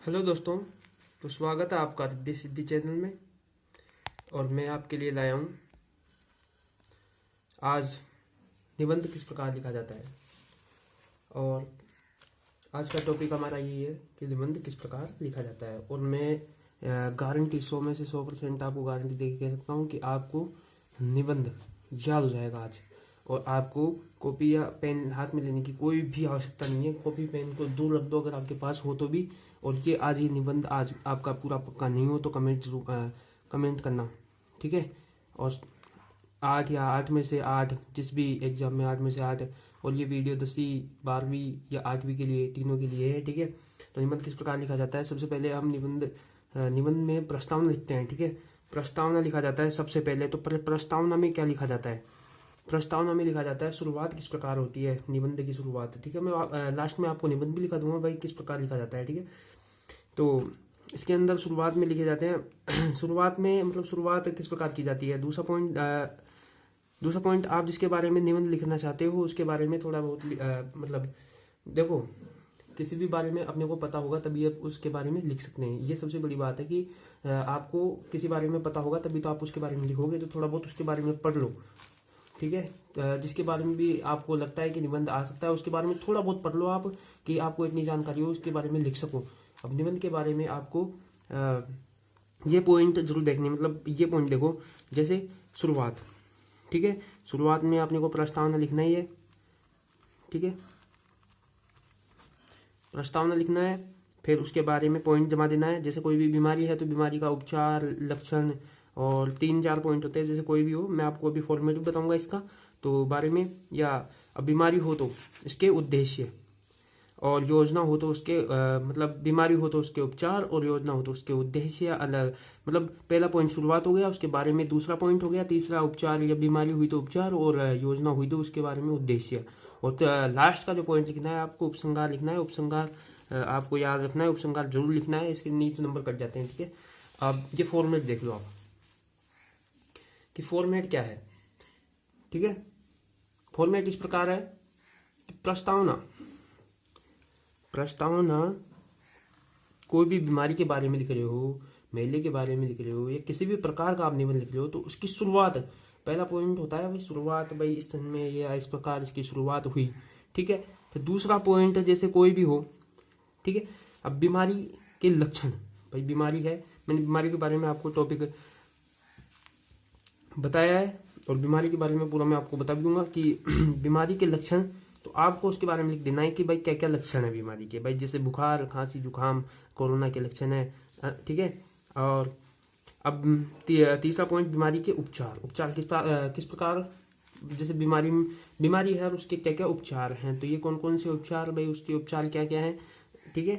Hello दोस्तों। तो स्वागत है आपका रिद्धि सिद्धि चैनल में। और मैं आपके लिए लाया हूँ आज निबंध किस प्रकार लिखा जाता है। और आज का टॉपिक हमारा ये है कि निबंध किस प्रकार लिखा जाता है। और मैं गारंटी 100 में से 100% आपको गारंटी दे के कह सकता हूँ कि आपको निबंध याद हो जाएगा आज। और आपको कॉपी या पेन हाथ में लेने की कोई भी आवश्यकता नहीं है। कॉपी पेन को दूर रख दो अगर आपके पास हो तो भी। और ये आज ये निबंध आज आपका पूरा पक्का नहीं हो तो कमेंट जरूर कमेंट करना, ठीक है। और 8 या 8 में से 8, जिस भी एग्जाम में 8 में से 8। और ये वीडियो 10वीं 12वीं या 8वीं के लिए, तीनों के लिए है, ठीक है। तो निबंध किस प्रकार लिखा जाता है। सबसे पहले हम निबंध में प्रस्तावना लिखते हैं, ठीक है। प्रस्तावना लिखा जाता है सबसे पहले। तो प्रस्तावना में क्या लिखा जाता है। प्रस्तावना में लिखा जाता है शुरुआत किस प्रकार होती है निबंध की शुरुआत, ठीक है। मैं लास्ट में आपको निबंध भी लिखा दूंगा भाई किस प्रकार लिखा जाता है, ठीक है। तो इसके अंदर शुरुआत में लिखे जाते हैं शुरुआत में मतलब शुरुआत किस प्रकार की जाती है। दूसरा पॉइंट आप जिसके बारे में निबंध लिखना चाहते हो उसके बारे में थोड़ा बहुत मतलब देखो, किसी भी बारे में अपने को पता होगा तभी आप उसके बारे में लिख सकते हैं। ये सबसे बड़ी बात है कि आपको किसी बारे में पता होगा तभी तो आप उसके बारे में लिखोगे। तो थोड़ा बहुत उसके बारे में पढ़ लो, ठीक है। जिसके बारे में भी आपको लगता है कि निबंध आ सकता है उसके बारे में थोड़ा बहुत पढ़ लो आप, कि आपको इतनी जानकारी हो उसके बारे में लिख सको। अब निबंध के बारे में आपको ये पॉइंट जरूर देखने, मतलब ये पॉइंट देखो। जैसे शुरुआत, ठीक है। शुरुआत में आपने को प्रस्तावना लिखना ही है, ठीक है। प्रस्तावना लिखना है, फिर उसके बारे में पॉइंट जमा देना है। जैसे कोई भी बीमारी है तो बीमारी का उपचार, लक्षण, और 3-4 पॉइंट होते हैं। जैसे कोई भी हो, मैं आपको अभी फॉर्मेट भी बताऊंगा इसका तो बारे में। या अब बीमारी हो तो इसके उद्देश्य, और योजना हो तो उसके मतलब बीमारी हो तो उसके उपचार, और योजना हो तो उसके उद्देश्य अलग। मतलब पहला पॉइंट शुरुआत हो गया, उसके बारे में दूसरा पॉइंट हो गया, तीसरा उपचार या बीमारी हुई तो उपचार, और योजना हुई तो उसके बारे में उद्देश्य। और लास्ट का जो पॉइंट लिखना है आपको उपसंहार लिखना है। उपसंहार आपको याद रखना है, उपसंहार जरूर लिखना है। इसके नहीं तो नंबर कट जाते हैं, ठीक है। अब ये फॉर्मेट देख लो आप कि फॉर्मेट क्या है, ठीक है। फॉर्मेट इस प्रकार है कि प्रस्तावना कोई भी बीमारी के बारे में लिख रहे हो, मेले के बारे में लिख रहे हो, या किसी भी प्रकार का आप निबंध लिख रहे हो तो उसकी शुरुआत, पहला पॉइंट होता है भाई शुरुआत, भाई इस सन में या इस प्रकार इसकी शुरुआत हुई, ठीक है। फिर दूसरा पॉइंट जैसे कोई भी हो, ठीक है। अब बीमारी के लक्षण, भाई बीमारी है, मैंने बीमारी के बारे में आपको टॉपिक बताया है और बीमारी के बारे में पूरा मैं आपको बता भी दूंगा कि बीमारी के लक्षण। तो आपको उसके बारे में लिख देना है कि भाई क्या क्या लक्षण है बीमारी के। भाई जैसे बुखार, खांसी, जुकाम, कोरोना के लक्षण है, ठीक है। और अब तीसरा पॉइंट बीमारी के उपचार। उपचार किस प्रकार, जैसे बीमारी है और उसके क्या क्या उपचार हैं। तो ये कौन कौन से उपचार, भाई उसके उपचार क्या क्या हैं, ठीक है।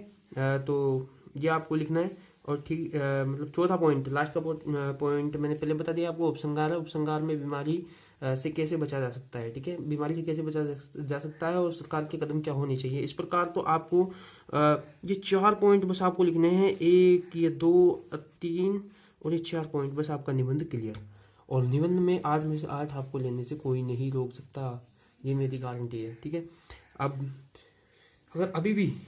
तो ये आपको लिखना है। और ठीक मतलब चौथा पॉइंट, लास्ट का पॉइंट मैंने पहले बता दिया आपको, उपसंहार है। उपसंहार में बीमारी से कैसे बचा जा सकता है, ठीक है। बीमारी से कैसे बचा जा सकता है और सरकार के कदम क्या होने चाहिए। इस प्रकार तो आपको ये 4 पॉइंट बस आपको लिखने हैं, 1 या 2 3 और ये 4 पॉइंट बस आपका निबंध क्लियर। और निबंध में 8 में से 8 आपको लेने से कोई नहीं रोक सकता, ये मेरी गारंटी है, ठीक है। अब अगर अभी भी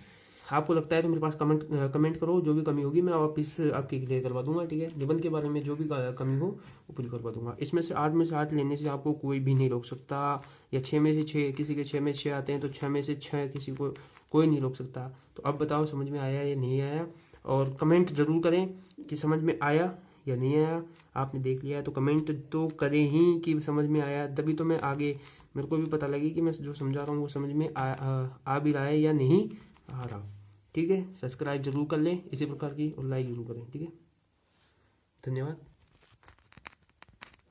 आपको लगता है तो मेरे पास कमेंट करो, जो भी कमी होगी मैं वापस आपके क्लियर करवा दूंगा, ठीक है। निबंध के बारे में जो भी कमी हो वो पूरी करवा दूंगा। इसमें से 8 में से 8 लेने से आपको कोई भी नहीं रोक सकता। या 6 में से 6, किसी के 6 में 6 आते हैं तो 6 में से 6 किसी को कोई नहीं रोक सकता। तो अब बताओ समझ में आया या नहीं आया। और कमेंट जरूर करें कि समझ में आया या नहीं आया। आपने देख लिया है तो कमेंट तो करें ही कि समझ में आया, तभी तो मैं आगे मेरे को भी पता लगे कि मैं जो समझा रहा हूँ वो समझ में आ भी रहा है या नहीं आ रहा, ठीक है। सब्सक्राइब जरूर कर लें इसी प्रकार की, और लाइक जरूर करें, ठीक है। धन्यवाद।